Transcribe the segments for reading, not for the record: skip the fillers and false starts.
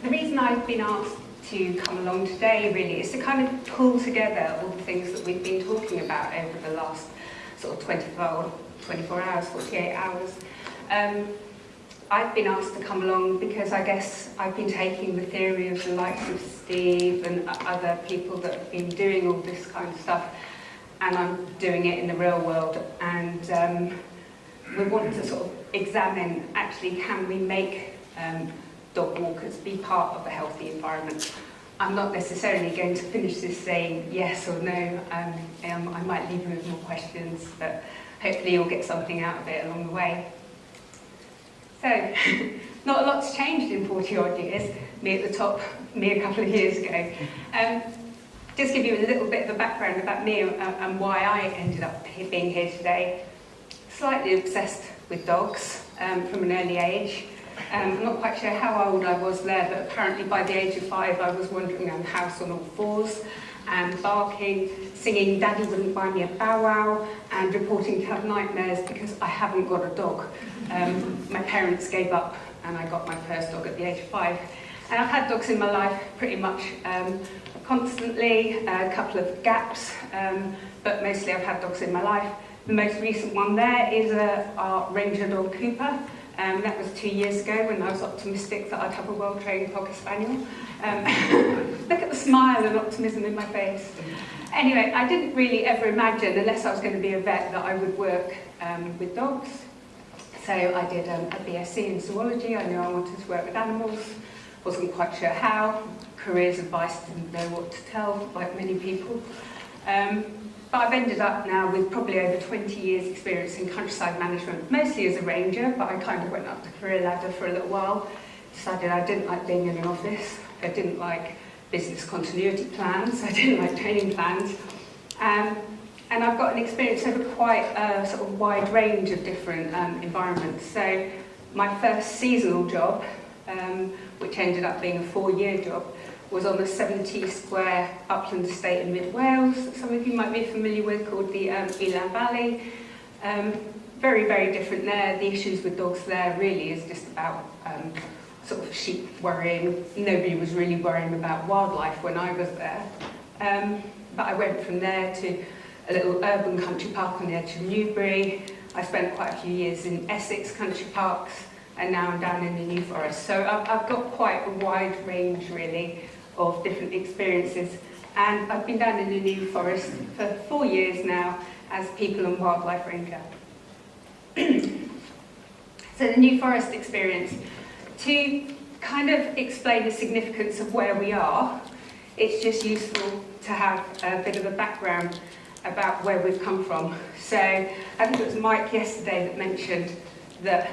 the reason I've been asked to come along today really is to kind of pull together all the things that we've been talking about over the last sort of 24 hours, 48 hours. I've been asked to come along because I guess I've been taking the theory of the likes of Steve and other people that have been doing all this kind of stuff, and I'm doing it in the real world, and we want to sort of examine, actually, can we make dog walkers be part of a healthy environment? I'm not necessarily going to finish this saying yes or no. I might leave you with more questions, but hopefully you'll get something out of it along the way. So, not a lot's changed in 40 odd years, me at the top, me a couple of years ago. Just give you a little bit of a background about me and why I ended up being here today. Slightly obsessed with dogs from an early age. I'm not quite sure how old I was there, but apparently by the age of 5 I was wandering around the house on all fours and barking, singing Daddy Wouldn't Buy Me a Bow Wow, and reporting to have nightmares because I haven't got a dog. My parents gave up and I got my first dog at the age of 5. And I've had dogs in my life pretty much constantly, a couple of gaps, but mostly I've had dogs in my life. The most recent one there is our Ranger dog Cooper. That was 2 years ago when I was optimistic that I'd have a well-trained Cocker Spaniel. Look at the smile and optimism in my face. Anyway, I didn't really ever imagine, unless I was going to be a vet, that I would work with dogs. So I did a BSc in zoology. I knew I wanted to work with animals. Wasn't quite sure how. Careers advice, didn't know what to tell, like many people. But I've ended up now with probably over 20 years experience in countryside management, mostly as a ranger, but I kind of went up the career ladder for a little while, decided I didn't like being in an office, I didn't like business continuity plans, I didn't like training plans, and I've got an experience over quite a sort of wide range of different environments. So my first seasonal job, which ended up being a 4-year job, was on a 70-square upland estate in mid-Wales that some of you might be familiar with, called the Elan Valley. Very, very different there. The issues with dogs there really is just about sort of sheep worrying. Nobody was really worrying about wildlife when I was there. But I went from there to a little urban country park on the edge of Newbury. I spent quite a few years in Essex country parks, and now I'm down in the New Forest. So I've got quite a wide range, really, of different experiences. And I've been down in the New Forest for 4 years now as People and Wildlife Ranger. So the New Forest experience, to kind of explain the significance of where we are, it's just useful to have a bit of a background about where we've come from. So I think it was Mike yesterday that mentioned that,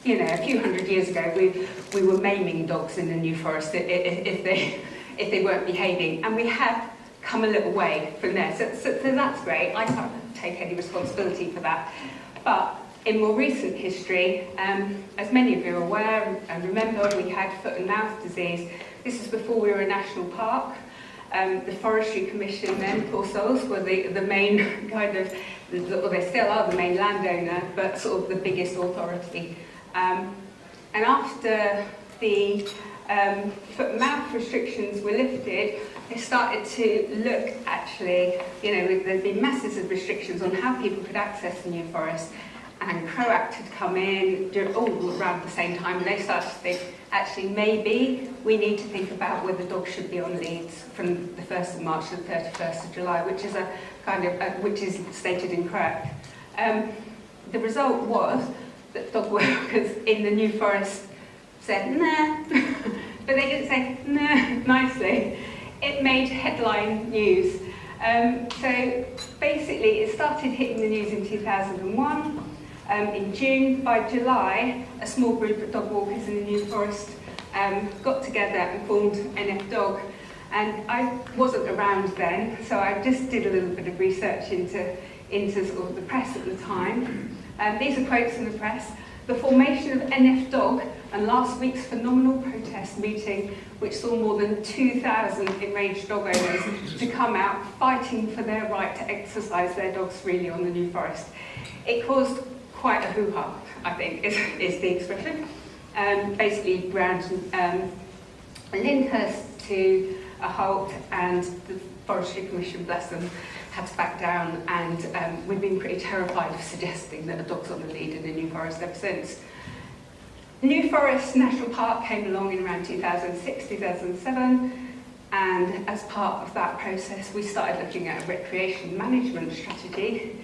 you know, a few hundred years ago we were maiming dogs in the New Forest if they weren't behaving, and we have come a little way from there. So that's great. I can't take any responsibility for that. But in more recent history, as many of you are aware and remember, we had foot and mouth disease. This is before we were a national park. The Forestry Commission then, poor souls, were the main kind of, well, they still are the main landowner, but sort of the biggest authority. And after the foot and mouth restrictions were lifted, they started to look, actually, you know, there'd been masses of restrictions on how people could access the New Forest, and CROACT had come in all around the same time, and they started to think, actually, maybe we need to think about whether dogs should be on leads from the 1st of March to the 31st of July, which is a kind of, which is stated in CROACT. The result was that dog workers in the New Forest said, nah, but they didn't say, nah, nicely. It made headline news. So basically, it started hitting the news in 2001. In June, by July, a small group of dog walkers in the New Forest got together and formed NF Dog. And I wasn't around then, so I just did a little bit of research into sort of the press at the time. These are quotes from the press. The formation of NF Dog and last week's phenomenal protest meeting, which saw more than 2,000 enraged dog owners to come out fighting for their right to exercise their dogs freely on the New Forest. It caused quite a hoo-ha, I think, is the expression. Basically around Lyndhurst to a halt, and the Forestry Commission, bless them, had to back down, and we've been pretty terrified of suggesting that a dog's on the lead in the New Forest ever since. New Forest National Park came along in around 2006, 2007, and as part of that process we started looking at a recreation management strategy.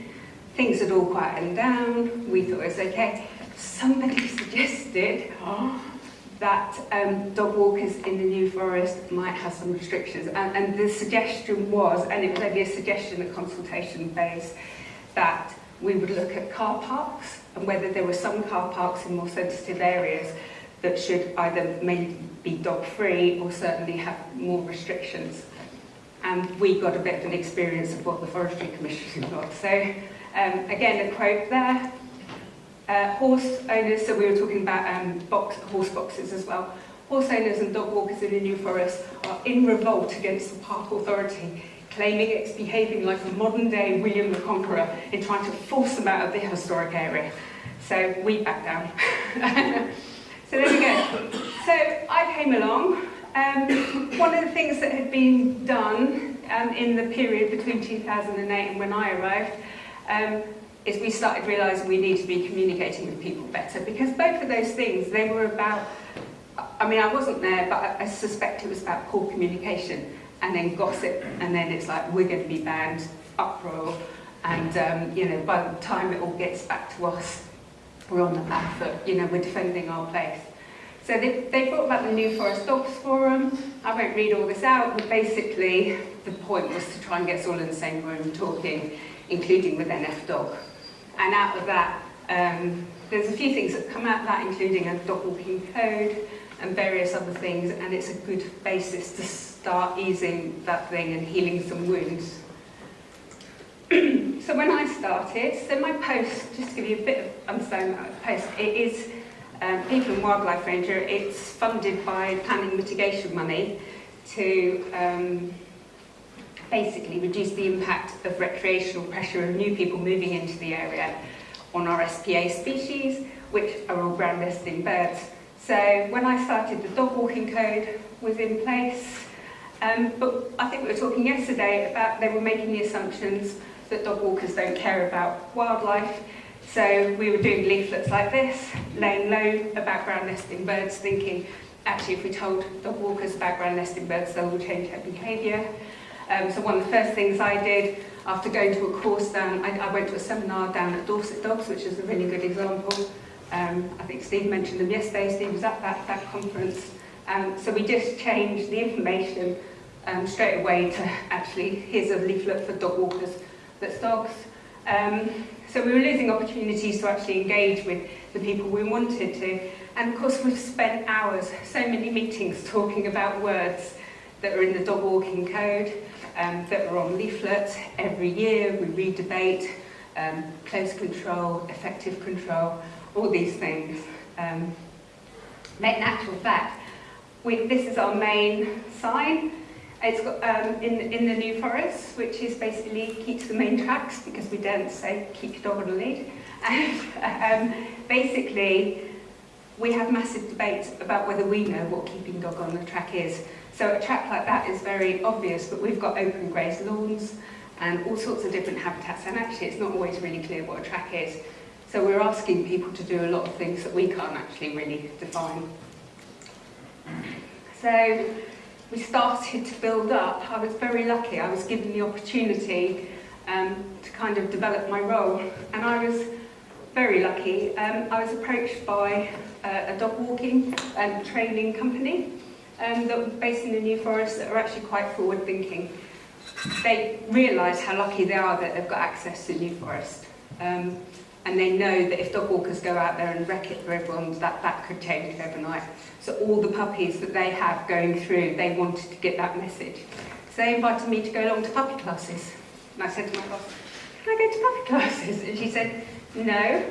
Things had all quietened down, we thought it was okay. Somebody suggested that dog walkers in the New Forest might have some restrictions, and the suggestion was, and it was only a suggestion at consultation phase, that we would look at car parks and whether there were some car parks in more sensitive areas that should either maybe be dog free or certainly have more restrictions. And we got a bit of an experience of what the Forestry Commission got. So again, a quote there. Horse owners, so we were talking about horse boxes as well. Horse owners and dog walkers in the New Forest are in revolt against the park authority, claiming it's behaving like a modern-day William the Conqueror in trying to force them out of the historic area. So we backed down. So there we go. So I came along. One of the things that had been done in the period between 2008 and when I arrived is we started realising we need to be communicating with people better, because both of those things, they were about, I mean, I wasn't there, but I suspect it was about poor communication, and then gossip, and then it's like, we're going to be banned, uproar, and, you know, by the time it all gets back to us, we're on the back foot, you know, we're defending our place. So they brought about the New Forest Dogs Forum. I won't read all this out, but basically the point was to try and get us all in the same room talking, including with NF Dog. And out of that, there's a few things that come out of that, including a dog walking code and various other things, and it's a good basis to start easing that thing and healing some wounds. So when I started, so my post, just to give you a bit of understanding about the post, it is People and Wildlife Ranger. It's funded by planning mitigation money to basically reduce the impact of recreational pressure of new people moving into the area on our SPA species, which are all ground nesting birds. So when I started, the dog walking code was in place, but I think we were talking yesterday about they were making the assumptions that dog walkers don't care about wildlife. So we were doing leaflets like this, laying low about ground nesting birds, thinking actually if we told dog walkers about ground nesting birds, they will change their behaviour. So one of the first things I did after going to a course down, I went to a seminar down at Dorset Dogs, which is a really good example. I think Steve mentioned them yesterday. Steve was at that conference. So we just changed the information straight away to actually, here's a leaflet for dog walkers that's dogs. So we were losing opportunities to actually engage with the people we wanted to. And of course we've spent hours, so many meetings talking about words that are in the dog walking code, that are on leaflets. Every year we re-debate close control, effective control, all these things. In actual fact, this is our main sign. It's got in the New Forest, which is basically keep to the main tracks, because we don't say keep your dog on a lead. And basically, we have massive debates about whether we know what keeping dog on the track is. So a track like that is very obvious, but we've got open grazed lawns and all sorts of different habitats, and actually it's not always really clear what a track is. So we're asking people to do a lot of things that we can't actually really define. So we started to build up. I was very lucky. I was given the opportunity to kind of develop my role, and I was very lucky. I was approached by a dog walking and training company that was based in the New Forest that are actually quite forward thinking. They realise how lucky they are that they've got access to New Forest. And they know that if dog walkers go out there and wreck it for everyone, that could change overnight. So all the puppies that they have going through, they wanted to get that message. So they invited me to go along to puppy classes. And I said to my boss, can I go to puppy classes? And she said, no,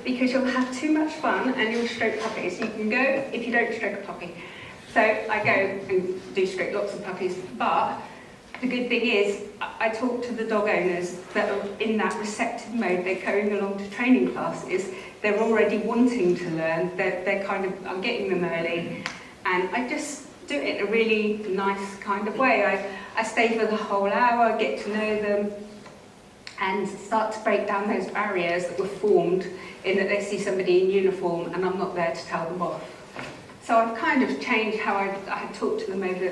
because you'll have too much fun and you'll stroke puppies. You can go if you don't stroke a puppy. So I go and do stroke lots of puppies, but the good thing is, I talk to the dog owners that are in that receptive mode. They're going along to training classes. They're already wanting to learn. They're kind of, I'm getting them early. And I just do it in a really nice kind of way. I stay for the whole hour, get to know them, and start to break down those barriers that were formed in that they see somebody in uniform and I'm not there to tell them off. So I've kind of changed how I talk to them over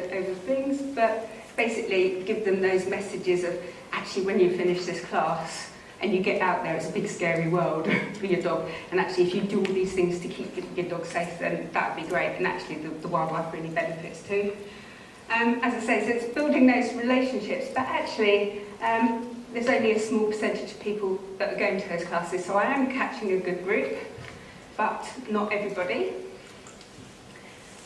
things, but basically give them those messages of, actually when you finish this class and you get out there, it's a big scary world for your dog, and actually if you do all these things to keep your dog safe, then that would be great, and actually the wildlife really benefits too. As I say, so it's building those relationships, but actually there's only a small percentage of people that are going to those classes, so I am catching a good group, but not everybody.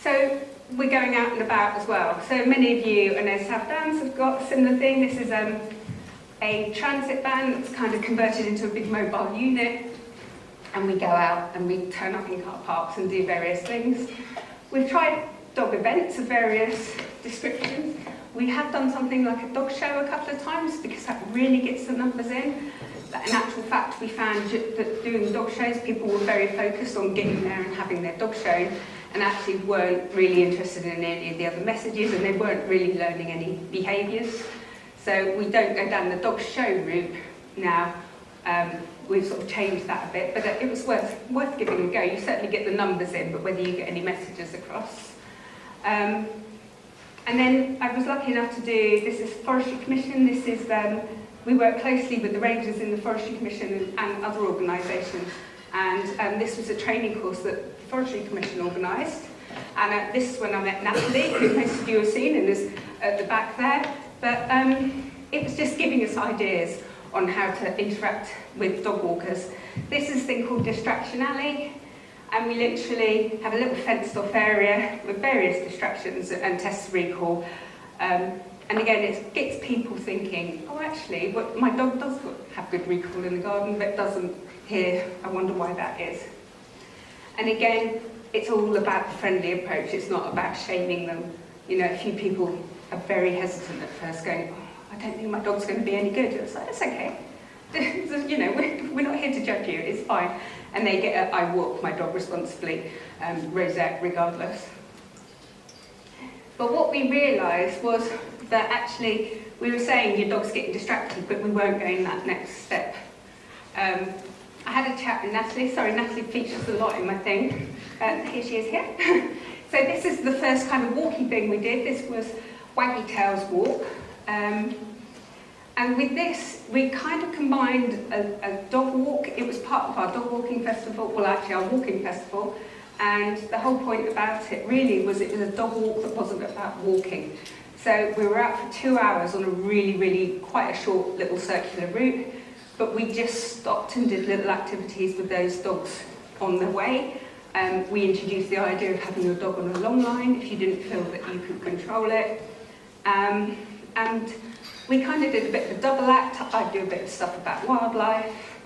So we're going out and about as well. So many of you, I know South Downs have got a similar thing. This is a transit van that's kind of converted into a big mobile unit, and we go out and we turn up in car parks and do various things. We've tried dog events of various descriptions. We have done something like a dog show a couple of times because that really gets the numbers in. But in actual fact, we found that doing dog shows, people were very focused on getting there and having their dog shown, and actually weren't really interested in any of the other messages, and they weren't really learning any behaviours. So we don't go down the dog show route now. We've sort of changed that a bit, but it was worth giving a go. You certainly get the numbers in, but whether you get any messages across. And then I was lucky enough to do, this is Forestry Commission, this is, we work closely with the rangers in the Forestry Commission and other organisations, and this was a training course that the Forestry Commission organised, and this is when I met Natalie, who most of you have seen and is at the back there, but it was just giving us ideas on how to interact with dog walkers. This is a thing called Distraction Alley, and we literally have a little fenced off area with various distractions and tests recall. And again, it gets people thinking, oh actually, my dog does have good recall in the garden, but doesn't here. I wonder why that is. And again, it's all about the friendly approach. It's not about shaming them. You know, a few people are very hesitant at first, going, oh, I don't think my dog's going to be any good. It's like, it's okay. You know, we're not here to judge you. It's fine. And they get I walk my dog responsibly, rosette regardless. But what we realised was that actually we were saying your dog's getting distracted, but we weren't going that next step. I had a chat with Natalie. Sorry, Natalie features a lot in my thing. Here she is here. So this is the first kind of walking thing we did. This was Waggy Tails Walk. And with this, we kind of combined a dog walk. It was part of our dog walking festival, well actually our walking festival, and the whole point about it really was it was a dog walk that wasn't about walking. So we were out for 2 hours on a really quite a short little circular route, but we just stopped and did little activities with those dogs on the way. We introduced the idea of having your dog on a long line if you didn't feel that you could control it. And we kind of did a bit of a double act. I'd do a bit of stuff about wildlife,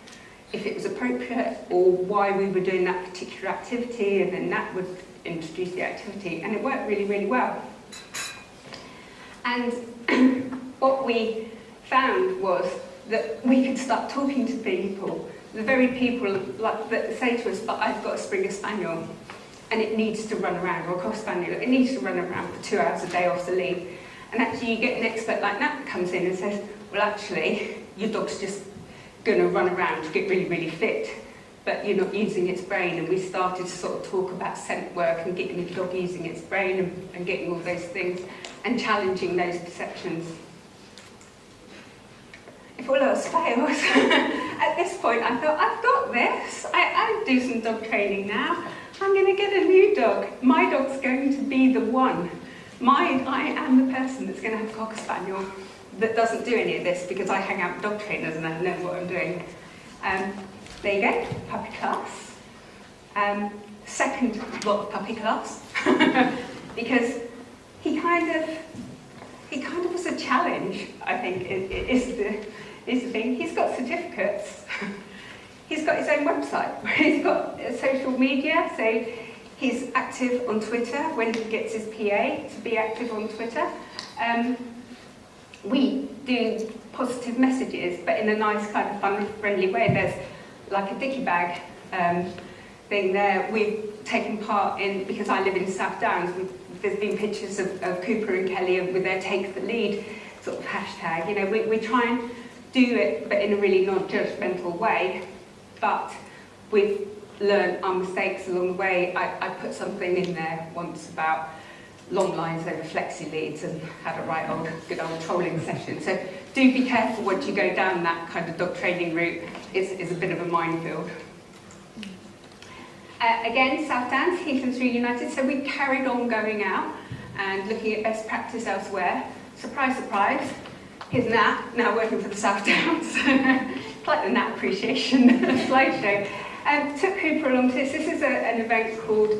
if it was appropriate, or why we were doing that particular activity, and then Nat would introduce the activity, and it worked really well. And what we found was that we could start talking to people, the very people that say to us, but I've got a Springer Spaniel, and it needs to run around, or a Cocker Spaniel, it needs to run around for 2 hours a day off the lead. And actually you get an expert like Nat that comes in and says, well actually, your dog's just going to run around to get really fit, but you're not using its brain. And we started to sort of talk about scent work and getting the dog using its brain and getting all those things and challenging those perceptions. If all else fails, at this point I thought, I've got this. I do some dog training now. I'm going to get a new dog. My dog's going to be the one. I am the person that's going to have a Cocker Spaniel that doesn't do any of this because I hang out with dog trainers and I know what I'm doing. There you go, puppy class. Second lot of puppy class because he kind of was a challenge. I think is the thing. He's got certificates. He's got his own website where he's got social media. So he's active on Twitter when he gets his PA to be active on Twitter. We do positive messages, but in a nice kind of fun, friendly way. There's like a dicky bag thing there, we've taken part in, because I live in South Downs, there's been pictures of Cooper and Kelly with their Take the Lead sort of hashtag. You know, we try and do it, but in a really non-judgmental way. But we've learned our mistakes along the way. I put something in there once about long lines over flexi leads and had a good old trolling session. So do be careful once you go down that kind of dog training route. It's a bit of a minefield. Again, South Downs, Heathlands Reunited, so we carried on going out and looking at best practice elsewhere. Surprise, surprise, here's Nat, now working for the South Downs. It's like the Nat appreciation slideshow. Took Cooper along to this. This is an event called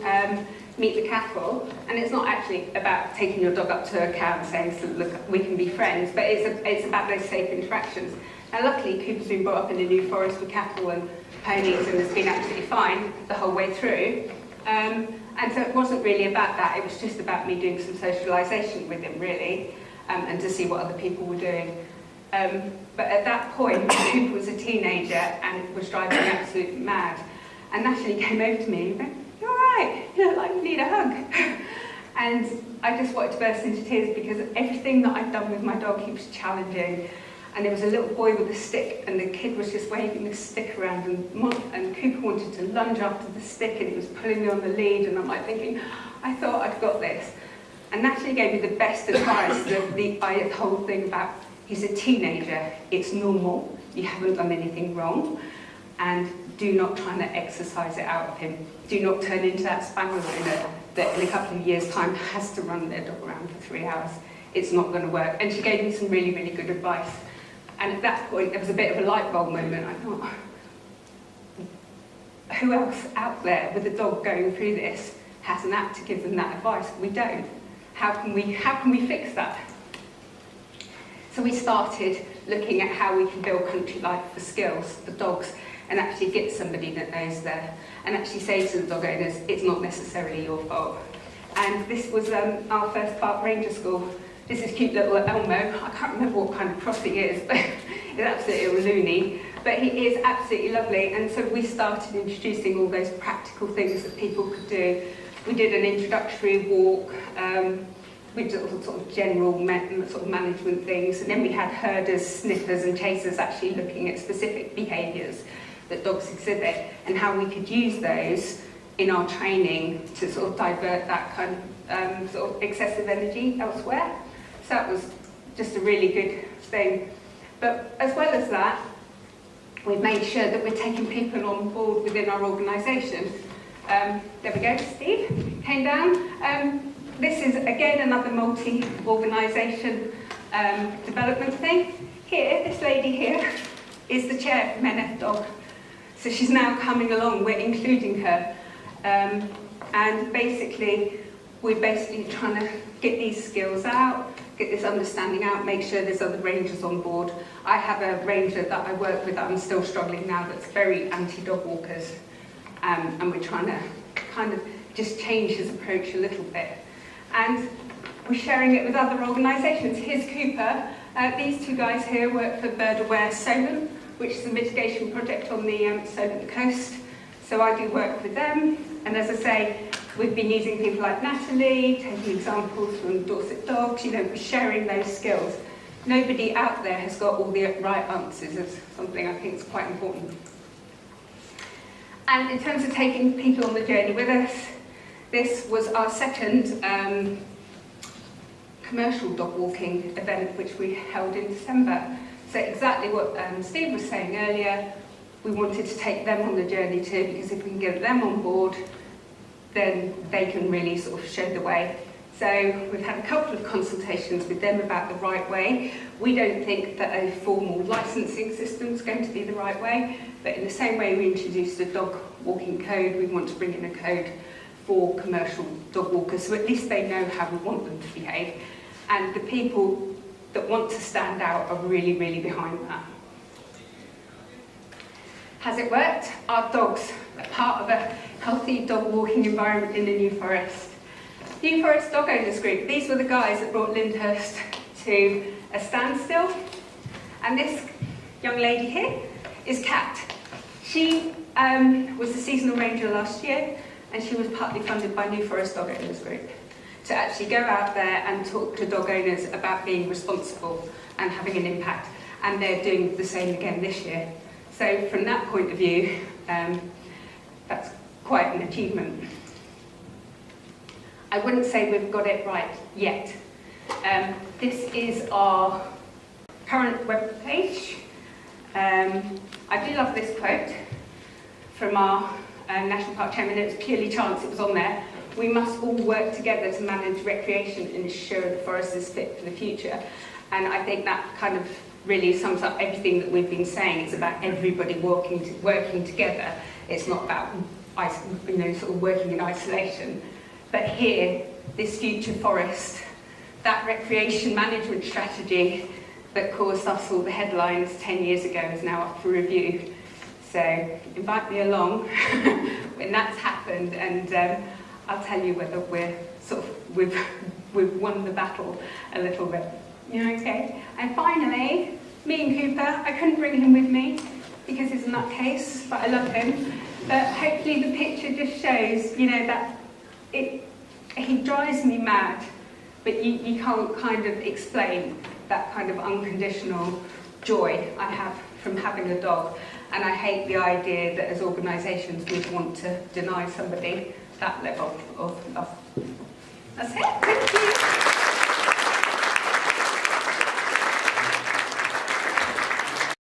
Meet the Cattle, and it's not actually about taking your dog up to a cow and saying, so, look, we can be friends, but it's about those safe interactions. Now, luckily, Cooper's been brought up in the New Forest with cattle and ponies and has been absolutely fine the whole way through. And so it wasn't really about that, it was just about me doing some socialisation with him, really, and to see what other people were doing. But at that point, Cooper was a teenager and was driving me absolutely mad. And Natalie came over to me and went, "You're all right, you look like you need a hug." And I just wanted to burst into tears because everything that I'd done with my dog, he was challenging. And there was a little boy with a stick, and the kid was just waving the stick around, and Cooper wanted to lunge after the stick, and he was pulling me on the lead, and I'm like thinking, I thought I'd got this. And Natalie gave me the best advice, the whole thing about, he's a teenager, it's normal, you haven't done anything wrong, and do not try to exercise it out of him. Do not turn into that spaniel owner that in a couple of years' time has to run their dog around for 3 hours. It's not going to work. And she gave me some really, really good advice. And at that point, there was a bit of a light bulb moment. I thought, who else out there with a dog going through this has an app to give them that advice? We don't. How can we fix that? So we started looking at how we can build country life for skills, for dogs, and actually get somebody that knows there, and actually say to the dog owners, it's not necessarily your fault. And this was our first park ranger school. This is cute little Elmo. I can't remember what kind of cross he is, but he's absolutely loony. But he is absolutely lovely. And so we started introducing all those practical things that people could do. We did an introductory walk. We did all sort of general sort of management things. And then we had herders, sniffers, and chasers actually looking at specific behaviours that dogs exhibit and how we could use those in our training to sort of divert that kind of sort of excessive energy elsewhere. So that was just a really good thing. But as well as that, we've made sure that we're taking people on board within our organisation. There we go, Steve came down. This is, again, another multi-organisation development thing. Here, this lady here is the chair for Men F Dog. So she's now coming along, we're including her. And basically, we're trying to get these skills out, get this understanding out, make sure there's other rangers on board. I have a ranger that I work with that I'm still struggling now that's very anti-dog walkers. And we're trying to kind of just change his approach a little bit. And we're sharing it with other organisations. Here's Cooper. These two guys here work for Bird Aware Solent, which is a mitigation project on the Solent coast. So I do work with them. And as I say, we've been using people like Natalie, taking examples from Dorset Dogs, you know, we're sharing those skills. Nobody out there has got all the right answers. It's something I think is quite important. And in terms of taking people on the journey with us, this was our second commercial dog walking event, which we held in December. So exactly what Steve was saying earlier, we wanted to take them on the journey too, because if we can get them on board, then they can really sort of show the way. So we've had a couple of consultations with them about the right way. We don't think that a formal licensing system is going to be the right way, but in the same way we introduced a dog walking code, we want to bring in a code for commercial dog walkers, so at least they know how we want them to behave. And the people that want to stand out are really, really behind that. Has it worked? Our dogs are part of a healthy dog walking environment in the New Forest. New Forest Dog Owners Group, these were the guys that brought Lyndhurst to a standstill. And this young lady here is Kat. She was the seasonal ranger last year, and she was partly funded by New Forest Dog Owners Group to actually go out there and talk to dog owners about being responsible and having an impact. And they're doing the same again this year. So from that point of view, that's quite an achievement. I wouldn't say we've got it right yet. This is our current web page. I do love this quote from our National Park Chairman. It was purely chance it was on there. We must all work together to manage recreation and ensure the forest is fit for the future. And I think that kind of really sums up everything that we've been saying. It's about everybody working together. It's not about sort of working in isolation. But here, this future forest, that recreation management strategy that caused us all the headlines 10 years ago is now up for review. So invite me along when that's happened, and I'll tell you whether we've won the battle a little bit. Yeah, okay. And finally, me and Cooper. I couldn't bring him with me because he's a nutcase, but I love him. But hopefully the picture just shows, that he drives me mad, but you can't kind of explain that kind of unconditional joy I have from having a dog. And I hate the idea that as organisations we want to deny somebody that level of love. That's it. Thank you.